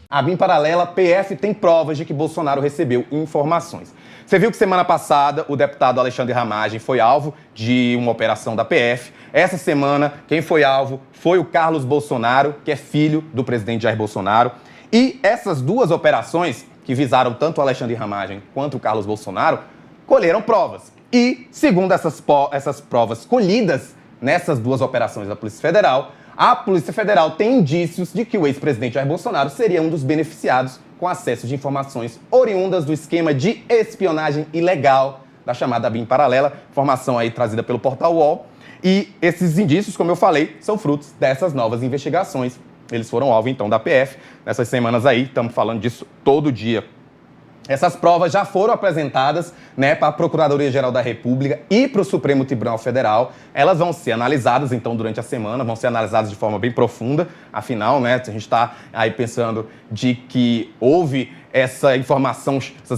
A BIM paralela, PF tem provas de que Bolsonaro recebeu informações. Você viu que semana passada o deputado Alexandre Ramagem foi alvo de uma operação da PF. Essa semana, quem foi alvo foi o Carlos Bolsonaro, que é filho do presidente Jair Bolsonaro. E essas duas operações, que visaram tanto o Alexandre Ramagem quanto o Carlos Bolsonaro, colheram provas. E, segundo essas provas colhidas nessas duas operações da Polícia Federal, a Polícia Federal tem indícios de que o ex-presidente Jair Bolsonaro seria um dos beneficiados com acesso de informações oriundas do esquema de espionagem ilegal da chamada BIM paralela, informação aí trazida pelo portal UOL. E esses indícios, como eu falei, são frutos dessas novas investigações. Eles foram alvo, então, da PF. Nessas semanas aí, estamos falando disso todo dia. Essas provas já foram apresentadas, para a Procuradoria-Geral da República e para o Supremo Tribunal Federal. Elas vão ser analisadas, então, durante a semana, vão ser analisadas de forma bem profunda. Afinal, a gente está aí pensando de que houve essas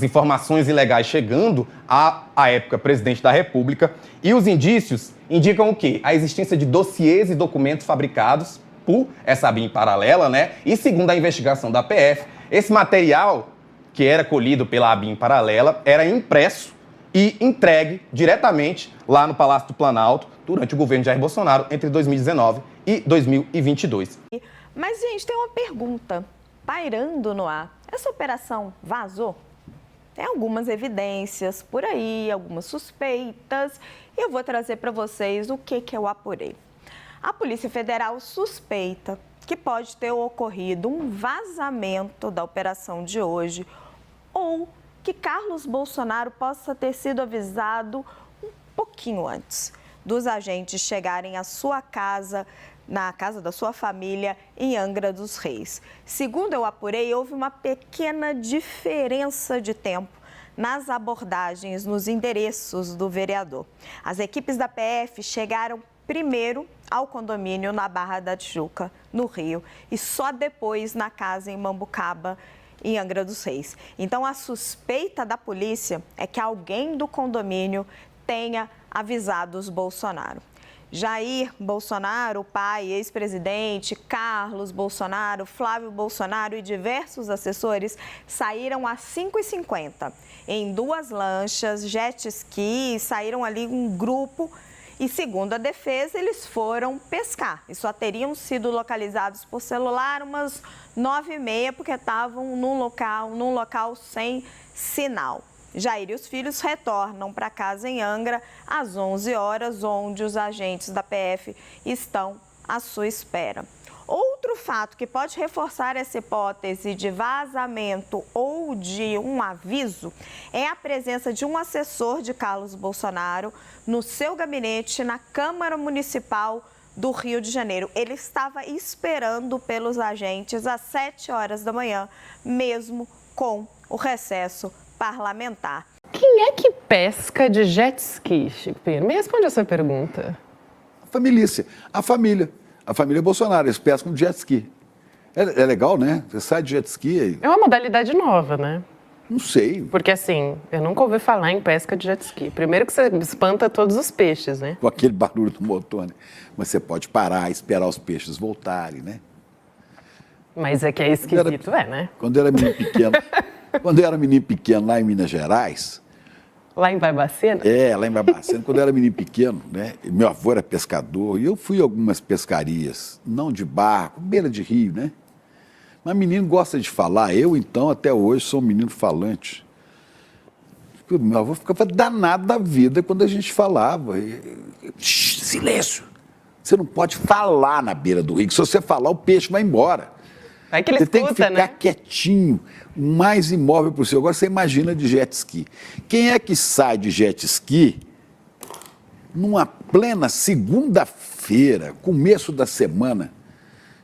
informações ilegais chegando à época presidente da República. E os indícios indicam o quê? A existência de dossiês e documentos fabricados por essa BIM paralela, E segundo a investigação da PF, esse material que era colhido pela BIM paralela, era impresso e entregue diretamente lá no Palácio do Planalto durante o governo de Jair Bolsonaro entre 2019 e 2022. Mas, gente, tem uma pergunta pairando no ar. Essa operação vazou? Tem algumas evidências por aí, algumas suspeitas, e eu vou trazer para vocês o que eu apurei. A Polícia Federal suspeita que pode ter ocorrido um vazamento da operação de hoje ou que Carlos Bolsonaro possa ter sido avisado um pouquinho antes dos agentes chegarem à sua casa, na casa da sua família, em Angra dos Reis. Segundo eu apurei, houve uma pequena diferença de tempo nas abordagens, nos endereços do vereador. As equipes da PF chegaram primeiro ao condomínio na Barra da Tijuca, no Rio, e só depois na casa em Mambucaba, em Angra dos Reis. Então, a suspeita da polícia é que alguém do condomínio tenha avisado os Bolsonaro. Jair Bolsonaro, o pai, ex-presidente, Carlos Bolsonaro, Flávio Bolsonaro e diversos assessores saíram às 5h50 em duas lanchas, jet ski, saíram ali um grupo. E, segundo a defesa, eles foram pescar e só teriam sido localizados por celular umas 9h30, porque estavam num local sem sinal. Jair e os filhos retornam para casa em Angra às 11 horas, onde os agentes da PF estão à sua espera. Outro fato que pode reforçar essa hipótese de vazamento ou de um aviso é a presença de um assessor de Carlos Bolsonaro no seu gabinete na Câmara Municipal do Rio de Janeiro. Ele estava esperando pelos agentes às 7 horas da manhã, mesmo com o recesso parlamentar. Quem é que pesca de jet ski, Chico Pinheiro? Me responde essa pergunta. A família Bolsonaro, eles pescam de jet ski. É legal, né? Você sai de jet ski aí. É uma modalidade nova, né? Não sei. Porque assim, eu nunca ouvi falar em pesca de jet ski. Primeiro que você espanta todos os peixes, né? Com aquele barulho do motor, né? Mas você pode parar, esperar os peixes voltarem, né? Mas é que é esquisito, né? Quando eu era menino pequeno lá em Minas Gerais... Lá em Barbacena? Lá em Barbacena. Quando eu era menino pequeno, meu avô era pescador, e eu fui a algumas pescarias, não de barco, beira de rio, né? Mas menino gosta de falar, eu então, até hoje, sou um menino falante. Meu avô ficava danado da vida quando a gente falava. Silêncio! Você não pode falar na beira do rio, que se você falar, o peixe vai embora. É que ele você escuta, tem que ficar quietinho, o mais imóvel possível. Agora você imagina de jet ski. Quem é que sai de jet ski numa plena segunda-feira, começo da semana,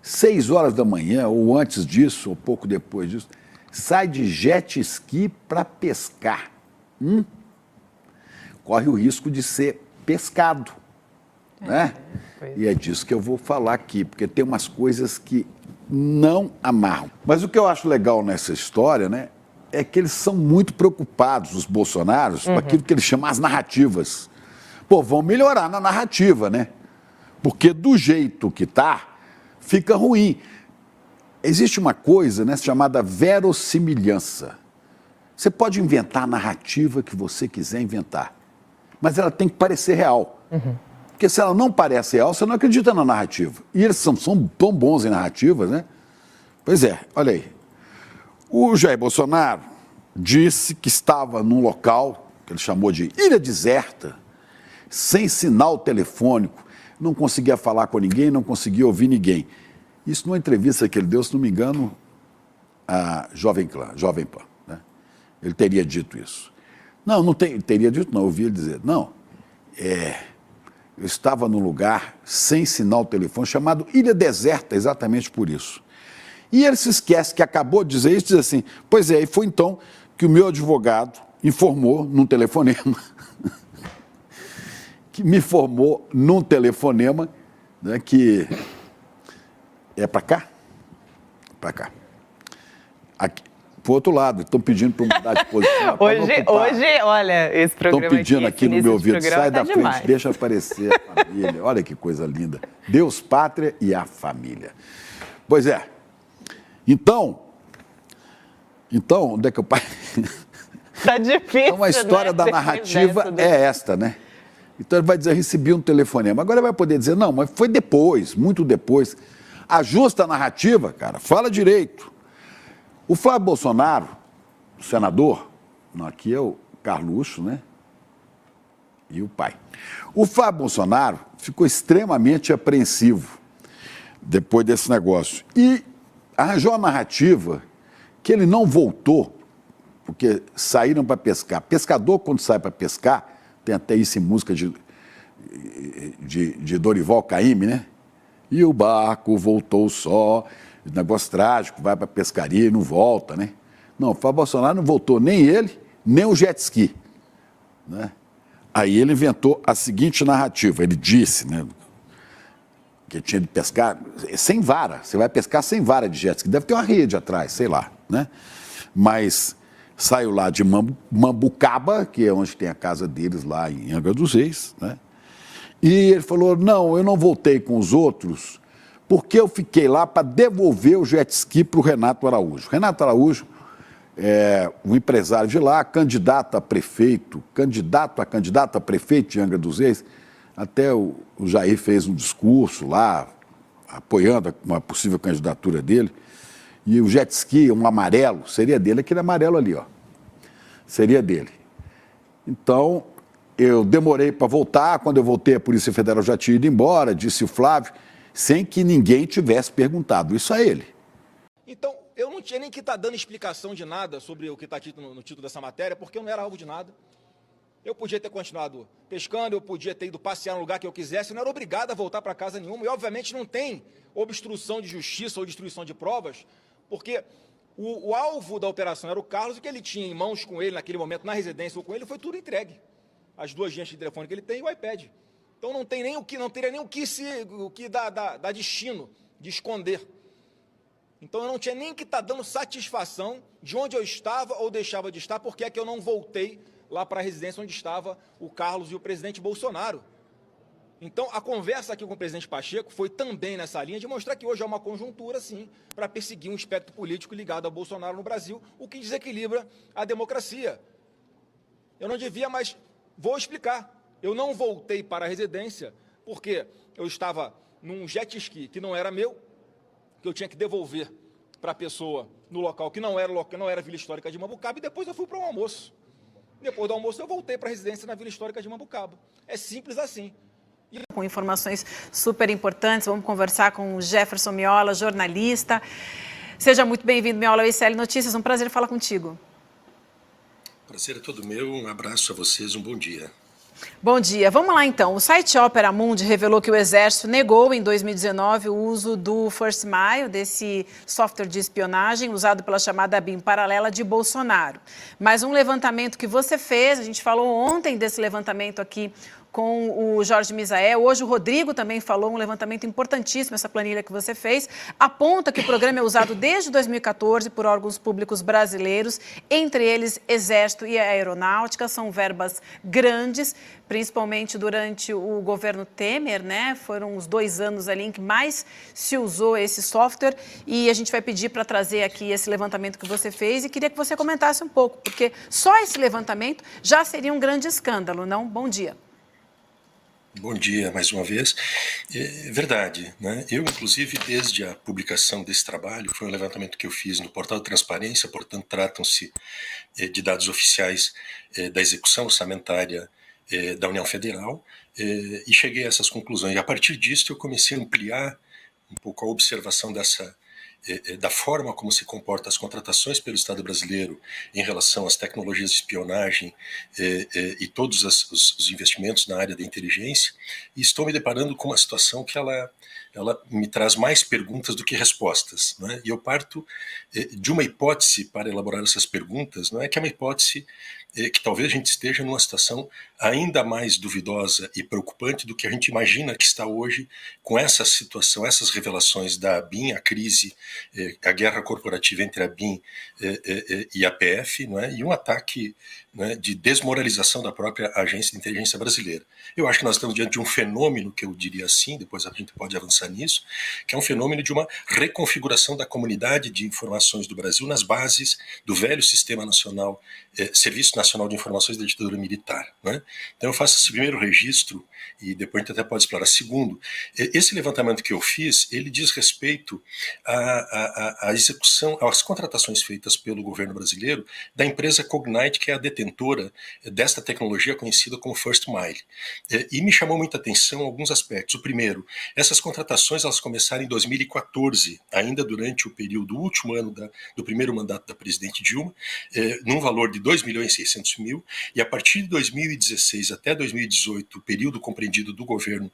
6 horas da manhã, ou antes disso, ou pouco depois disso, sai de jet ski para pescar? Corre o risco de ser pescado, né? E é disso que eu vou falar aqui, porque tem umas coisas que não amarram. Mas o que eu acho legal nessa história, é que eles são muito preocupados, os bolsonaros, com aquilo que eles chamam as narrativas. Pô, vão melhorar na narrativa, né? Porque do jeito que tá, fica ruim. existe uma coisa, né, chamada verossimilhança. Você pode inventar a narrativa que você quiser inventar, mas ela tem que parecer real. Porque se ela não parece real, você não acredita na narrativa. E eles são tão bons em narrativas, né? Pois é, olha aí. O Jair Bolsonaro disse que estava num local que ele chamou de ilha deserta, sem sinal telefônico, não conseguia falar com ninguém, não conseguia ouvir ninguém. Isso numa entrevista que ele deu, se não me engano, à Jovem Pan, né? Ele teria dito isso. Não teria dito, não, eu ouvi ele dizer. Não, eu estava num lugar sem sinal telefônico, chamado Ilha Deserta, exatamente por isso. E ele se esquece que acabou de dizer isso, diz assim, pois é, e foi então que o meu advogado informou num telefonema, né, que é para cá? Para cá. Aqui, pro outro lado, estão pedindo para mudar de posição. Hoje, olha, esse programa estão pedindo aqui no meu ouvido, sai da frente, demais. deixa aparecer a família. Olha que coisa linda. Deus, pátria e a família. Pois é. Então, onde é que eu... Tá difícil, então, a história, né, da narrativa é esta, né? Então ele vai dizer, recebi um telefonema. Agora ele vai poder dizer, não, mas foi depois, muito depois. Ajusta a narrativa, cara, fala direito. O Flávio Bolsonaro, o senador, não, aqui é o Carluxo, né? E o pai. O Flávio Bolsonaro ficou extremamente apreensivo depois desse negócio. E arranjou a narrativa que ele não voltou, porque saíram para pescar. Pescador, quando sai para pescar, tem até isso em música de Dorival Caymmi, né? E o barco voltou só, negócio trágico, vai para a pescaria e não volta, né? Não, o Flávio Bolsonaro não voltou nem ele, nem o jet ski, né? Aí ele inventou a seguinte narrativa, ele disse, né, que tinha de pescar sem vara, você vai pescar sem vara de jet ski, deve ter uma rede atrás, sei lá, né? Mas saiu lá de Mambucaba, que é onde tem a casa deles lá em Angra dos Reis, né? E ele falou, não, eu não voltei com os outros, porque eu fiquei lá para devolver o jet ski para o Renato Araújo. Renato Araújo é um empresário de lá, candidato a prefeito de Angra dos Reis. Até o Jair fez um discurso lá, apoiando uma possível candidatura dele. E o jet ski, um amarelo, seria dele, aquele amarelo ali, ó. Seria dele. Então, eu demorei para voltar. Quando eu voltei, a Polícia Federal já tinha ido embora, disse o Flávio, sem que ninguém tivesse perguntado isso a ele. Então, eu não tinha nem que estar dando explicação de nada sobre o que está aqui no título dessa matéria, porque eu não era alvo de nada. Eu podia ter continuado pescando, eu podia ter ido passear no lugar que eu quisesse, eu não era obrigado a voltar para casa nenhuma. E, obviamente, não tem obstrução de justiça ou destruição de provas, porque o alvo da operação era o Carlos, e o que ele tinha em mãos com ele naquele momento, na residência ou com ele, foi tudo entregue. As 2 agências de telefone que ele tem e o iPad. Então não teria nem o que dar destino de esconder. Então eu não tinha nem que estar dando satisfação de onde eu estava ou deixava de estar, porque é que eu não voltei lá para a residência onde estava o Carlos e o presidente Bolsonaro. Então a conversa aqui com o presidente Pacheco foi também nessa linha de mostrar que hoje há uma conjuntura, sim, para perseguir um espectro político ligado a Bolsonaro no Brasil, o que desequilibra a democracia. Eu não devia, mas vou explicar. Eu não voltei para a residência porque eu estava num jet ski que não era meu, que eu tinha que devolver para a pessoa no local que não era a Vila Histórica de Mambucaba, e depois eu fui para um almoço. Depois do almoço eu voltei para a residência na Vila Histórica de Mambucaba. É simples assim. Com informações super importantes, vamos conversar com o Jefferson Miola, jornalista. Seja muito bem-vindo, Miola, ao ICL Notícias, um prazer falar contigo. Prazer é todo meu, um abraço a vocês, um bom dia. Bom dia. Vamos lá, então. O site Opera Mundi revelou que o Exército negou, em 2019, o uso do First Mile, desse software de espionagem usado pela chamada BIM paralela de Bolsonaro. Mas um levantamento que você fez, a gente falou ontem desse levantamento aqui com o Jorge Misael. Hoje o Rodrigo também falou, um levantamento importantíssimo, essa planilha que você fez, aponta que o programa é usado desde 2014 por órgãos públicos brasileiros, entre eles Exército e Aeronáutica, são verbas grandes, principalmente durante o governo Temer, né? Foram os 2 anos ali em que mais se usou esse software e a gente vai pedir para trazer aqui esse levantamento que você fez e queria que você comentasse um pouco, porque só esse levantamento já seria um grande escândalo, não? Bom dia. Bom dia, mais uma vez. É verdade, né? Eu, inclusive, desde a publicação desse trabalho, foi um levantamento que eu fiz no Portal de Transparência, portanto, tratam-se de dados oficiais da execução orçamentária da União Federal, e cheguei a essas conclusões. E, a partir disso, eu comecei a ampliar um pouco a observação da forma como se comportam as contratações pelo Estado brasileiro em relação às tecnologias de espionagem e todos os investimentos na área da inteligência, e estou me deparando com uma situação que ela me traz mais perguntas do que respostas, não é? E eu parto de uma hipótese para elaborar essas perguntas, não é? Que é uma hipótese que talvez a gente esteja numa situação ainda mais duvidosa e preocupante do que a gente imagina que está hoje com essa situação, essas revelações da ABIN, a crise, a guerra corporativa entre a ABIN e a PF, não é? E um ataque, não é, de desmoralização da própria agência de inteligência brasileira. Eu acho que nós estamos diante de um fenômeno, que eu diria assim, depois a gente pode avançar nisso, que é um fenômeno de uma reconfiguração da comunidade de informações do Brasil nas bases do velho Sistema Nacional, Serviço Nacional de Informações da ditadura militar, né? Então eu faço esse primeiro registro e depois a gente até pode explorar. Segundo, esse levantamento que eu fiz, ele diz respeito à execução, às contratações feitas pelo governo brasileiro da empresa Cognite, que é a detentora desta tecnologia conhecida como First Mile. E me chamou muita atenção alguns aspectos. O primeiro, essas contratações elas começaram em 2014, ainda durante o período, o último ano do primeiro mandato da presidente Dilma, num valor de 2.600.000, e a partir de 2016 até 2018, o período compreendido do governo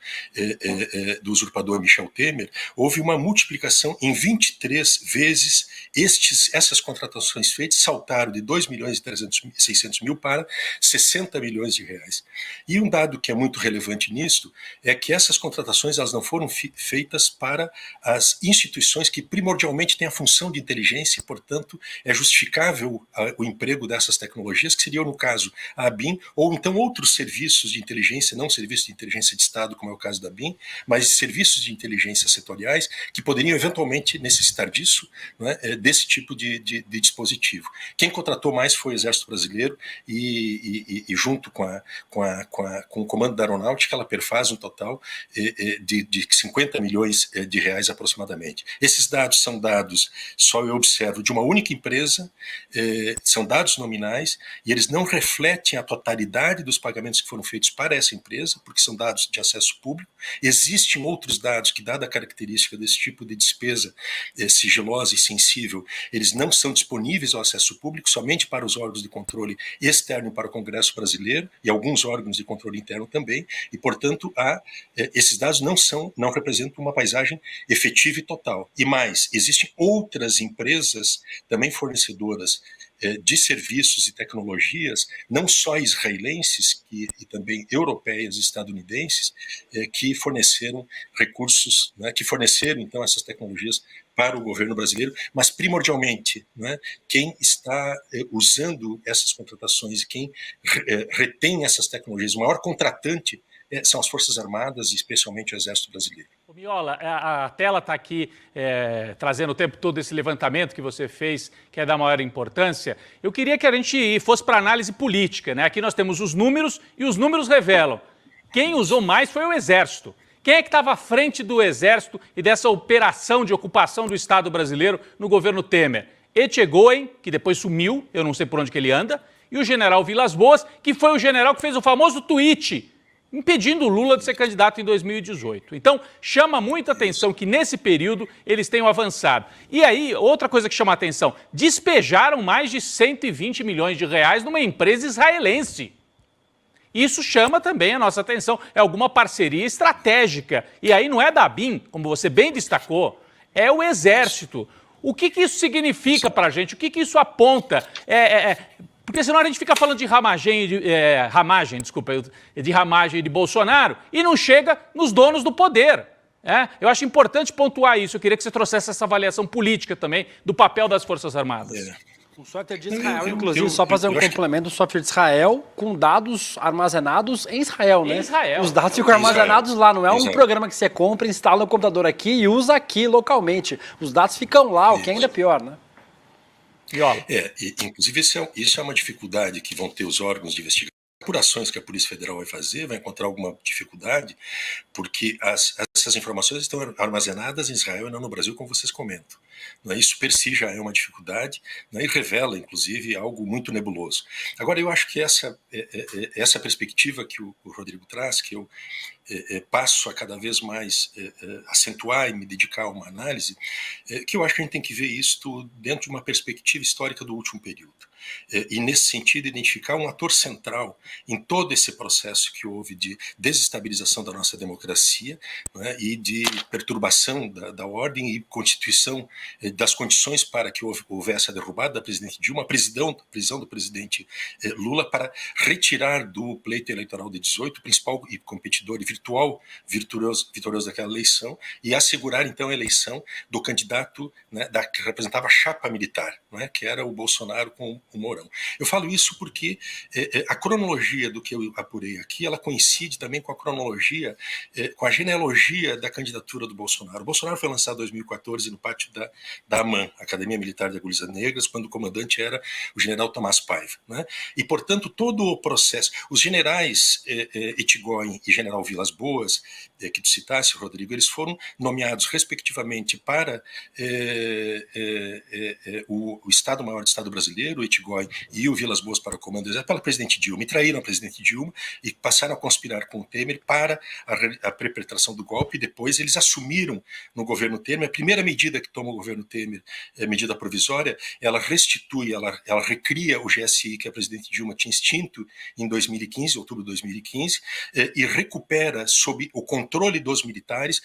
do usurpador Michel Temer, houve uma multiplicação em 23 vezes. Essas contratações feitas saltaram de 2.600.000 para 60 milhões de reais. E um dado que é muito relevante nisso é que essas contratações elas não foram feitas para as instituições que primordialmente têm a função de inteligência e, portanto, é justificável o emprego dessas tecnologias, que seriam, no caso, a ABIN, ou então outros serviços de inteligência, não serviços de inteligência de Estado, como é o caso da ABIN, mas serviços de inteligência setoriais que poderiam eventualmente necessitar disso, não é? Desse tipo de dispositivo. Quem contratou mais foi o Exército Brasileiro e junto com o Comando da Aeronáutica, ela perfaz um total de 50 milhões de reais aproximadamente. Esses dados são dados, só eu observo, de uma única empresa, são dados nominais e eles não refletem a totalidade dos pagamentos que foram feitos para essa empresa, porque são dados de acesso público. Existem outros dados que, dada a característica desse tipo de despesa sigilosa e sensível, eles não são disponíveis ao acesso público, somente para os órgãos de controle externo e para o Congresso brasileiro e alguns órgãos de controle interno também, e, portanto, esses dados não representam uma paisagem efetiva e total. E mais, existem outras empresas também fornecedoras de serviços e tecnologias, não só israelenses e também europeias e estadunidenses, que forneceram recursos, né, que forneceram, então, essas tecnologias para o governo brasileiro, mas primordialmente, né, quem está usando essas contratações e quem retém essas tecnologias, o maior contratante são as Forças Armadas e especialmente o Exército Brasileiro. Miola, a tela está aqui trazendo o tempo todo esse levantamento que você fez, que é da maior importância. Eu queria que a gente fosse para análise política, né? Aqui nós temos os números e os números revelam. Quem usou mais foi o Exército. Quem é que estava à frente do Exército e dessa operação de ocupação do Estado brasileiro no governo Temer? Etchegoyen, que depois sumiu, eu não sei por onde que ele anda, e o general Vilas Boas, que foi o general que fez o famoso tweet impedindo o Lula de ser candidato em 2018. Então, chama muita atenção que nesse período eles tenham avançado. E aí, outra coisa que chama a atenção, despejaram mais de 120 milhões de reais numa empresa israelense. Isso chama também a nossa atenção, é alguma parceria estratégica. E aí não é da ABIN, como você bem destacou, é o Exército. O que isso significa para a gente? O que isso aponta? Porque senão a gente fica falando de ramagem de Bolsonaro e não chega nos donos do poder. Eu acho importante pontuar isso. Eu queria que você trouxesse essa avaliação política também do papel das Forças Armadas. O software de Israel, inclusive, só fazer um complemento, o software de Israel com dados armazenados em Israel, né? Em Israel. Os dados ficam armazenados lá, não é um programa que você compra, instala no computador aqui e usa aqui localmente. Os dados ficam lá, o que ainda é pior, né? Inclusive isso é uma dificuldade que vão ter os órgãos de investigação. Apurações que a Polícia Federal vai fazer, vai encontrar alguma dificuldade, porque essas informações estão armazenadas em Israel e não no Brasil, como vocês comentam. Isso per si já é uma dificuldade, e revela, inclusive, algo muito nebuloso. Agora, eu acho que essa perspectiva que o Rodrigo traz, que eu passo a cada vez mais acentuar e me dedicar a uma análise, que eu acho que a gente tem que ver isto dentro de uma perspectiva histórica do último período. E, nesse sentido, identificar um ator central em todo esse processo que houve de desestabilização da nossa democracia, e de perturbação da ordem e constituição das condições para que houvesse a derrubada da presidente Dilma, a prisão do presidente Lula, para retirar do pleito eleitoral de 18 o principal e competidor e vitorioso daquela eleição, e assegurar, então, a eleição do candidato, que representava a chapa militar, que era o Bolsonaro com o Mourão. Eu falo isso porque a cronologia do que eu apurei aqui, ela coincide também com a cronologia, com a genealogia da candidatura do Bolsonaro. O Bolsonaro foi lançado em 2014 no pátio da AMAN, Academia Militar de Agulhas Negras, quando o comandante era o general Tomás Paiva. E, portanto, todo o processo, os generais Etigoyen e general Vilas Boas, que tu citaste, Rodrigo, eles foram nomeados respectivamente para o Estado-Maior do Estado Brasileiro, o Etigoyen e o Vilas Boas para o comando do exército, pela presidente Dilma, e traíram a presidente Dilma e passaram a conspirar com o Temer para a perpetração do golpe, e depois eles assumiram no governo Temer. A primeira medida que toma o governo Temer, medida provisória, ela restitui, ela recria o GSI que a presidente Dilma tinha extinto em 2015, outubro de 2015, e recupera sob o controle dos militares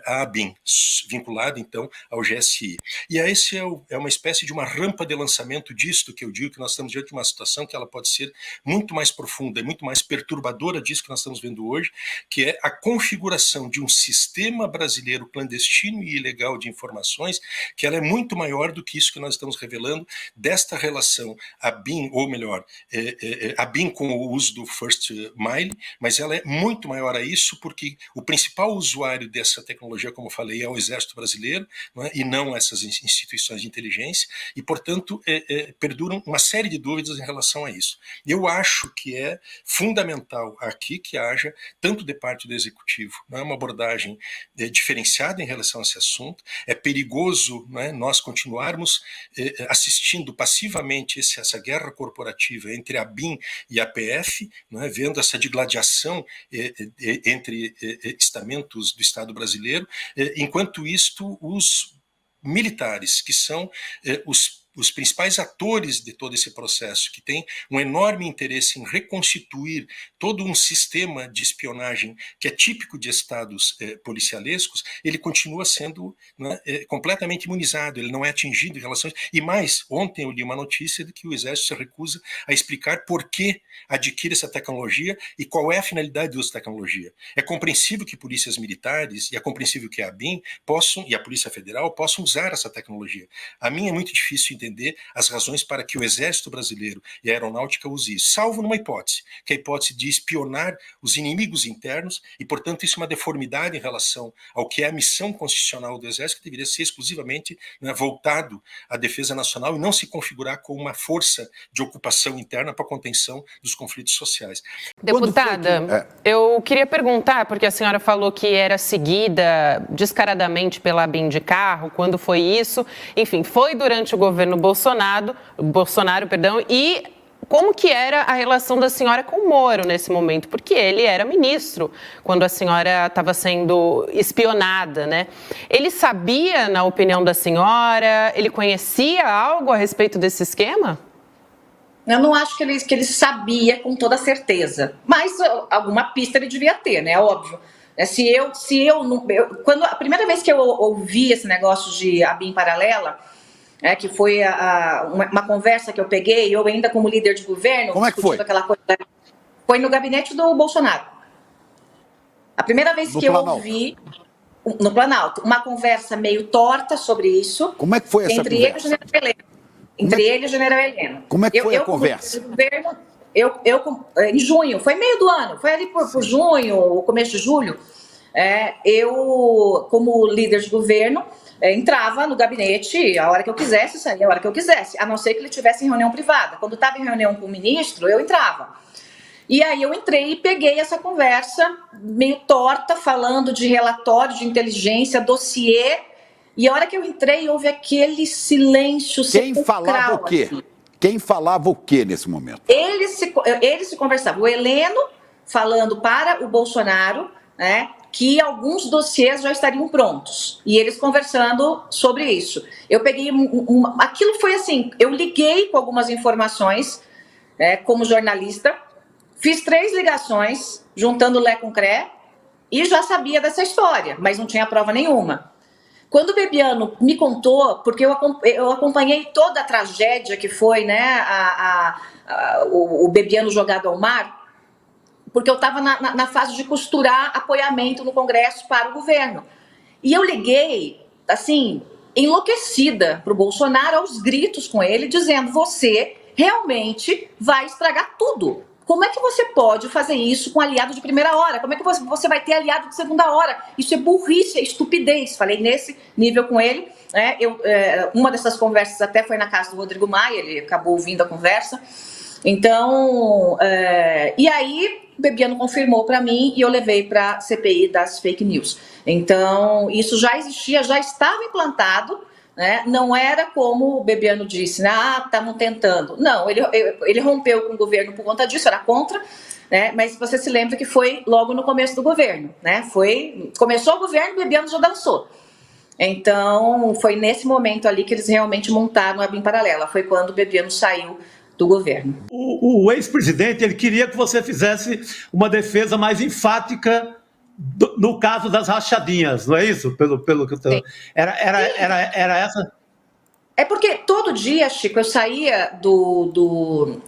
a ABIN, vinculada então ao GSI. E esse é uma espécie de uma rampa de lançamento disto que eu digo, que nós estamos diante de uma situação que ela pode ser muito mais profunda e muito mais perturbadora disso que nós estamos vendo hoje, que é a configuração de um sistema brasileiro clandestino e ilegal de informações, que ela é muito maior do que isso que nós estamos revelando desta relação ABIN, ou melhor, ABIN com o uso do First Mile, mas ela é muito maior a isso porque o principal usuário dessa tecnologia, como eu falei, é o Exército Brasileiro, e não essas instituições de inteligência, e, portanto, perduram uma série de dúvidas em relação a isso. Eu acho que é fundamental aqui que haja, tanto de parte do Executivo, uma abordagem diferenciada em relação a esse assunto. É perigoso nós continuarmos assistindo passivamente essa guerra corporativa entre a ABIN e a PF, vendo essa digladiação entre estamentos do Estado brasileiro, enquanto isto os militares, que são os principais atores de todo esse processo, que tem um enorme interesse em reconstituir todo um sistema de espionagem que é típico de estados policialescos, ele continua sendo completamente imunizado, ele não é atingido em relação a isso. E mais, ontem eu li uma notícia de que o Exército se recusa a explicar por que adquire essa tecnologia e qual é a finalidade do uso da tecnologia. É compreensível que polícias militares, e é compreensível que a ABIN e a Polícia Federal possam usar essa tecnologia. A mim é muito difícil entender as razões para que o Exército Brasileiro e a Aeronáutica use isso, salvo numa hipótese, que é a hipótese de espionar os inimigos internos, e, portanto, isso é uma deformidade em relação ao que é a missão constitucional do Exército, que deveria ser exclusivamente voltado à defesa nacional e não se configurar como uma força de ocupação interna para a contenção dos conflitos sociais. Deputada, eu queria perguntar, porque a senhora falou que era seguida descaradamente pela ABIN de carro, quando foi isso? Enfim, foi durante o governo Bolsonaro, e como que era a relação da senhora com o Moro nesse momento? Porque ele era ministro quando a senhora estava sendo espionada, né? Ele sabia, na opinião da senhora, ele conhecia algo a respeito desse esquema? Eu não acho que ele sabia com toda certeza, mas alguma pista ele devia ter, né? Óbvio. Quando a primeira vez que eu ouvi esse negócio de ABIN paralela, que foi uma conversa que eu peguei, eu ainda como líder de governo. Como é que foi? Aquela coisa, foi no gabinete do Bolsonaro. A primeira vez que eu ouvi, no Planalto, uma conversa meio torta sobre isso. Como é que foi essa entre conversa? Ele e o general Heleno. Entre ele e o general Heleno. Como é que foi a conversa? Governo, em junho, foi meio do ano, foi ali por junho, começo de julho, eu, como líder de governo, entrava no gabinete a hora que eu quisesse, saía a hora que eu quisesse, a não ser que ele estivesse em reunião privada. Quando estava em reunião com o ministro, eu entrava. E aí eu entrei e peguei essa conversa meio torta, falando de relatório de inteligência, dossiê, e a hora que eu entrei, houve aquele silêncio sepulcral. Quem falava o quê? Assim. Quem falava o quê nesse momento? Eles se conversavam. O Heleno falando para o Bolsonaro, né, que alguns dossiês já estariam prontos. E eles conversando sobre isso. Eu peguei... aquilo foi assim, eu liguei com algumas informações, como jornalista, fiz 3 ligações, juntando Lé com Cré, e já sabia dessa história, mas não tinha prova nenhuma. Quando o Bebiano me contou, porque eu acompanhei toda a tragédia que foi, né, o Bebiano jogado ao mar, porque eu estava na fase de costurar apoiamento no Congresso para o governo. E eu liguei, assim, enlouquecida para o Bolsonaro, aos gritos com ele, dizendo: você realmente vai estragar tudo. Como é que você pode fazer isso com aliado de primeira hora? Como é que você vai ter aliado de segunda hora? Isso é burrice, é estupidez. Falei nesse nível com ele. Uma dessas conversas até foi na casa do Rodrigo Maia, ele acabou ouvindo a conversa. Então, e aí, o Bebiano confirmou para mim e eu levei para a CPI das fake news. Então, isso já existia, já estava implantado. Não era como o Bebiano disse, estavam tentando. Não, ele rompeu com o governo por conta disso, era contra, mas você se lembra que foi logo no começo do governo. Começou o governo, o Bebiano já dançou. Então, foi nesse momento ali que eles realmente montaram a BIM paralela, foi quando o Bebiano saiu do governo. O ex-presidente, ele queria que você fizesse uma defesa mais enfática no caso das rachadinhas, não é isso? Pelo que eu tô... Era essa? É porque todo dia, Chico, eu saía do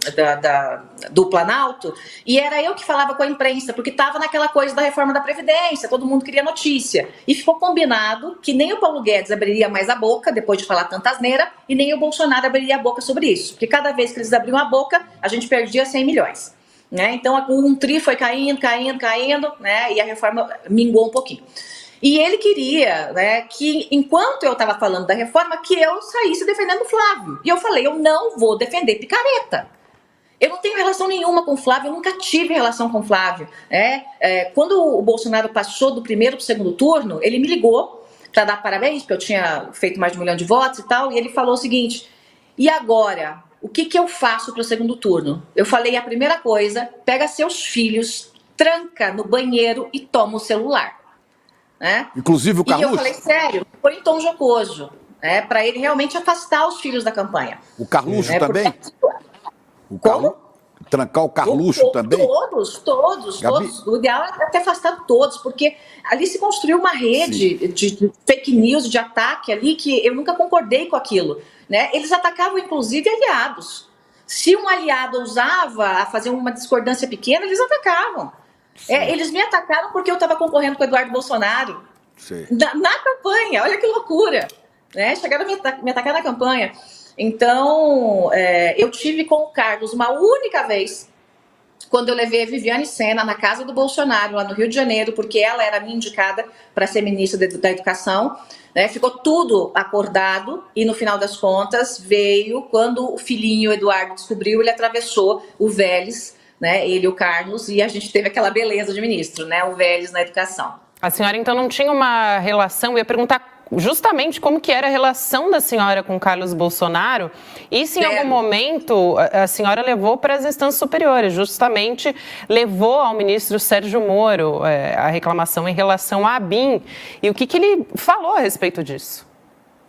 Planalto e era eu que falava com a imprensa, porque estava naquela coisa da reforma da Previdência, todo mundo queria notícia. E ficou combinado que nem o Paulo Guedes abriria mais a boca, depois de falar tanta asneira, e nem o Bolsonaro abriria a boca sobre isso. Porque cada vez que eles abriam a boca, a gente perdia 100 milhões. Então, um tri foi caindo, e a reforma mingou um pouquinho. E ele queria que, enquanto eu estava falando da reforma, que eu saísse defendendo o Flávio. E eu falei, eu não vou defender picareta. Eu não tenho relação nenhuma com o Flávio, eu nunca tive relação com o Flávio. Quando o Bolsonaro passou do primeiro para o segundo turno, ele me ligou para dar parabéns, porque eu tinha feito mais de 1 milhão de votos e tal, e ele falou o seguinte: e agora? O que eu faço para o segundo turno? Eu falei a primeira coisa: pega seus filhos, tranca no banheiro e toma o celular. Inclusive o Carluxo? E eu falei, sério, foi em tom jocoso, para ele realmente afastar os filhos da campanha. O Carluxo também? Como? Trancar o Carluxo também? Todos. O ideal é ter afastado todos, porque ali se construiu uma rede de fake news, de ataque ali, que eu nunca concordei com aquilo. Eles atacavam, inclusive, aliados. Se um aliado ousava a fazer uma discordância pequena, eles atacavam. Eles me atacaram porque eu estava concorrendo com o Eduardo Bolsonaro. Na campanha, olha que loucura. Chegaram a me atacar na campanha. Então, eu tive com o Carlos uma única vez, quando eu levei a Viviane Sena na casa do Bolsonaro, lá no Rio de Janeiro, porque ela era minha indicada para ser ministra da Educação. Ficou tudo acordado e, no final das contas, veio quando o filhinho Eduardo descobriu, ele atravessou o Vélez, ele e o Carlos, e a gente teve aquela beleza de ministro, o Vélez na educação. A senhora, então, não tinha uma relação, eu ia perguntar justamente como que era a relação da senhora com Carlos Bolsonaro e se em algum momento a senhora levou para as instâncias superiores, justamente levou ao ministro Sérgio Moro a reclamação em relação à ABIN e o que ele falou a respeito disso?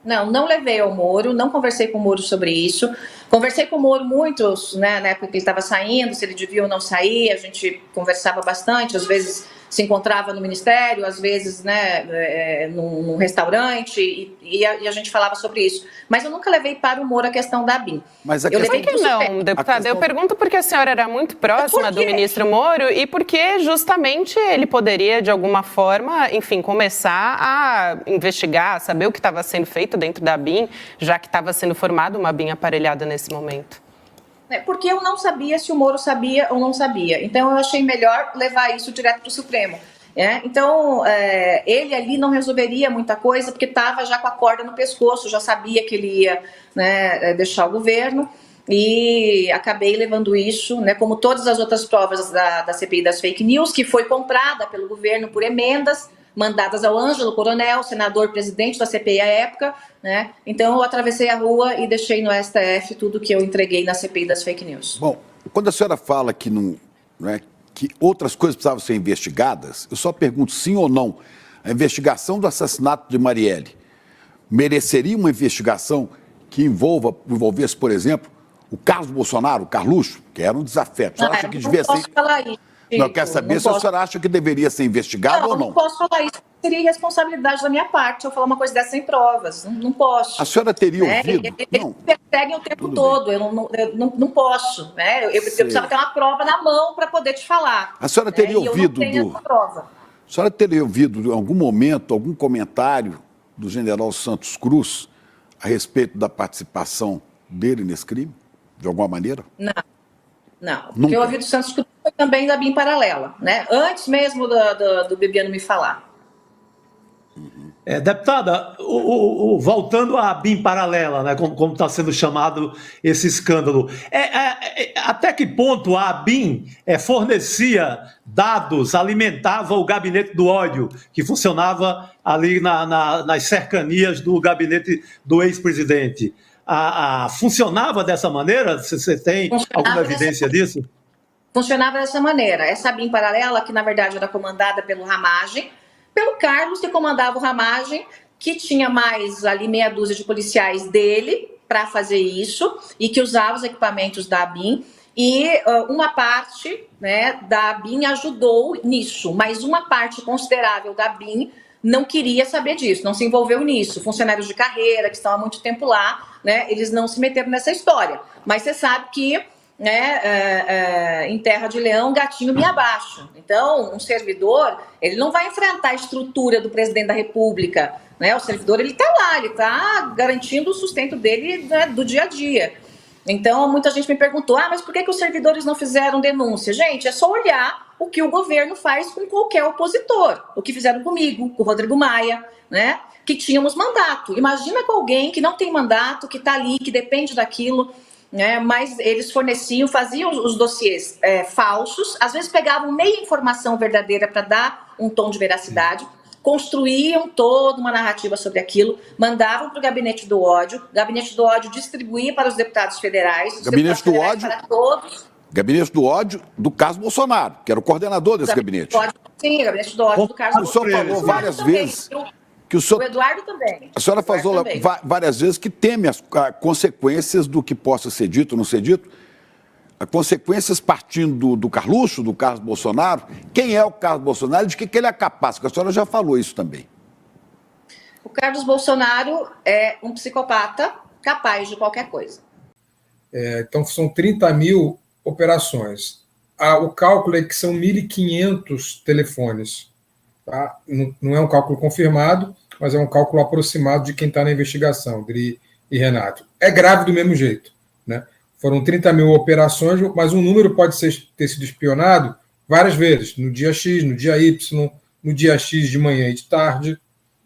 Não levei ao Moro, não conversei com o Moro sobre isso. Conversei com o Moro muito, na época que ele estava saindo, se ele devia ou não sair, a gente conversava bastante, às vezes se encontrava no Ministério, às vezes, né, num restaurante, e a gente falava sobre isso. Mas eu nunca levei para o humor a questão da ABIN. Mas a eu questão... levei Por que não, deputada? Eu pergunto porque a senhora era muito próxima do ministro Moro e porque justamente ele poderia, de alguma forma, enfim, começar a investigar, saber o que estava sendo feito dentro da ABIN, já que estava sendo formada uma ABIN aparelhada nesse momento. Porque eu não sabia se o Moro sabia ou não sabia. Então, eu achei melhor levar isso direto para o Supremo. Então, ele ali não resolveria muita coisa, porque estava já com a corda no pescoço, já sabia que ele ia, né, deixar o governo, e acabei levando isso, né, como todas as outras provas da CPI das fake news, que foi comprada pelo governo por emendas, mandadas ao Ângelo Coronel, senador presidente da CPI à época, né? Então eu atravessei a rua e deixei no STF tudo que eu entreguei na CPI das fake news. Bom, quando a senhora fala que que outras coisas precisavam ser investigadas, eu só pergunto sim ou não. A investigação do assassinato de Marielle mereceria uma investigação que envolvesse, por exemplo, o Carlos Bolsonaro, o Carluxo, que era um desafeto. Você acha que devia ser... falar isso. Não, quer saber se a senhora acha que deveria ser investigado ou não? Não posso falar isso, seria irresponsabilidade da minha parte eu falar uma coisa dessa sem provas, não posso. A senhora teria ouvido? Eles me perseguem o tempo todo, eu não posso, né? Eu precisava ter uma prova na mão para poder te falar. A senhora teria ouvido eu não tenho essa prova. A senhora teria ouvido em algum momento algum comentário do general Santos Cruz a respeito da participação dele nesse crime, de alguma maneira? Não. O que eu ouvi do Santos Cruz foi também da BIM paralela, né? Antes mesmo do Bibiano me falar. Deputada, voltando à BIM paralela, né, como está sendo chamado esse escândalo, até que ponto a BIM fornecia dados, alimentava o gabinete do ódio, que funcionava ali nas cercanias do gabinete do ex-presidente? Funcionava dessa maneira? Você tem alguma evidência disso? Funcionava dessa maneira. Essa BIM paralela, que na verdade era comandada pelo Ramagem, pelo Carlos, que comandava o Ramagem, que tinha mais ali meia dúzia de policiais dele para fazer isso e que usava os equipamentos da BIM. E uma parte, né, da BIM ajudou nisso, mas uma parte considerável da BIM não queria saber disso, não se envolveu nisso. Funcionários de carreira que estão há muito tempo lá, né, eles não se meteram nessa história. Mas você sabe que, né, em Terra de Leão, gatinho me abaixo. Então, um servidor, ele não vai enfrentar a estrutura do presidente da República, né? O servidor, ele está lá, ele está garantindo o sustento dele, né, do dia a dia. Então, muita gente me perguntou, mas por que os servidores não fizeram denúncia? Gente, é só olhar o que o governo faz com qualquer opositor. O que fizeram comigo, com o Rodrigo Maia, né? Que tínhamos mandato. Imagina com alguém que não tem mandato, que está ali, que depende daquilo, né? Mas eles forneciam, faziam os dossiês falsos, às vezes pegavam meia informação verdadeira para dar um tom de veracidade, construíam toda uma narrativa sobre aquilo, mandavam para o Gabinete do Ódio distribuía para os deputados federais, Gabinete do Ódio para todos. Gabinete do Ódio do Carlos Bolsonaro, que era o coordenador desse gabinete. Sim, o Gabinete do Ódio do Carlos Bolsonaro. O senhor falou várias vezes... O Eduardo também. A senhora falou várias vezes que teme as consequências do que possa ser dito ou não ser dito. As consequências partindo do Carluxo, do Carlos Bolsonaro. Quem é o Carlos Bolsonaro e de que ele é capaz? Porque a senhora já falou isso também. O Carlos Bolsonaro é um psicopata capaz de qualquer coisa. Então, são 30 mil operações. O cálculo é que são 1.500 telefones. Tá? Não é um cálculo confirmado, mas é um cálculo aproximado de quem está na investigação, Dri e Renato. É grave do mesmo jeito, né? Foram 30 mil operações, mas um número pode ter sido espionado várias vezes, no dia X, no dia Y, no dia X de manhã e de tarde,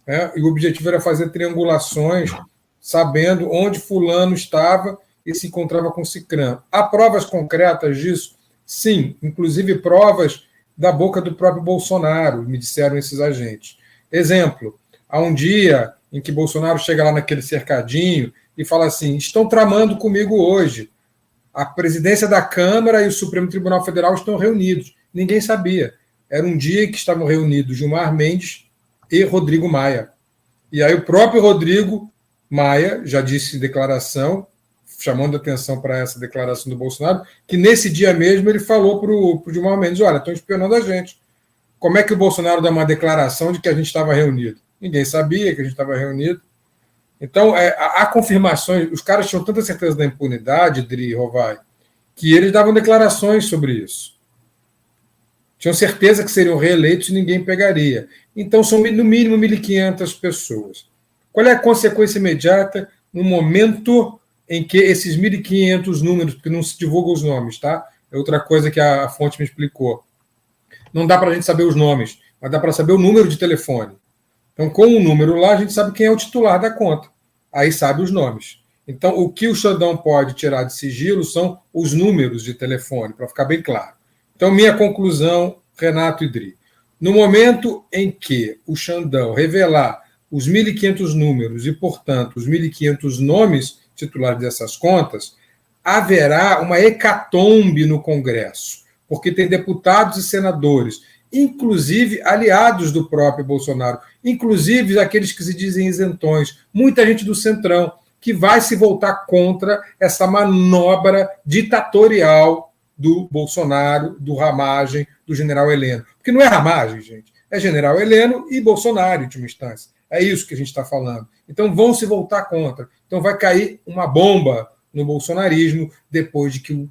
né? E o objetivo era fazer triangulações, sabendo onde fulano estava e se encontrava com cicrano. Há provas concretas disso? Sim, inclusive provas da boca do próprio Bolsonaro, me disseram esses agentes. Exemplo, há um dia em que Bolsonaro chega lá naquele cercadinho e fala assim, estão tramando comigo hoje. A presidência da Câmara e o Supremo Tribunal Federal estão reunidos. Ninguém sabia. Era um dia em que estavam reunidos Gilmar Mendes e Rodrigo Maia. E aí o próprio Rodrigo Maia já disse em declaração, chamando atenção para essa declaração do Bolsonaro, que nesse dia mesmo ele falou para o Gilmar Mendes, olha, estão espionando a gente. como é que o Bolsonaro dá uma declaração de que a gente estava reunido? Ninguém sabia que a gente estava reunido. Então, há confirmações, os caras tinham tanta certeza da impunidade, Dri e Rovai, que eles davam declarações sobre isso. Tinham certeza que seriam reeleitos e ninguém pegaria. Então, são no mínimo 1.500 pessoas. Qual é a consequência imediata no momento em que esses 1.500 números, porque não se divulgam os nomes, tá? É outra coisa que a fonte me explicou. Não dá para a gente saber os nomes, mas dá para saber o número de telefone. Então, com o número lá, a gente sabe quem é o titular da conta. Aí sabe os nomes. Então, o que o Xandão pode tirar de sigilo são os números de telefone, para ficar bem claro. Então, minha conclusão, Renato e Dri. No momento em que o Xandão revelar os 1.500 números e, portanto, os 1.500 nomes titulares dessas contas, haverá uma hecatombe no Congresso, porque tem deputados e senadores, inclusive aliados do próprio Bolsonaro, inclusive aqueles que se dizem isentões, muita gente do Centrão, que vai se voltar contra essa manobra ditatorial do Bolsonaro, do Ramagem, do general Heleno. Porque não é Ramagem, gente, é general Heleno e Bolsonaro, em última instância. É isso que a gente está falando. Então vão se voltar contra. Então vai cair uma bomba no bolsonarismo depois de que o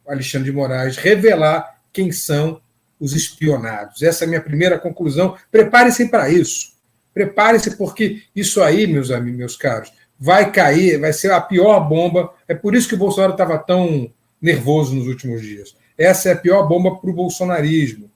Alexandre de Moraes revelar quem são os espionados. Essa é a minha primeira conclusão. Preparem-se para isso. Preparem-se, porque isso aí, meus caros, vai cair, vai ser a pior bomba. É por isso que o Bolsonaro estava tão nervoso nos últimos dias. Essa é a pior bomba para o bolsonarismo.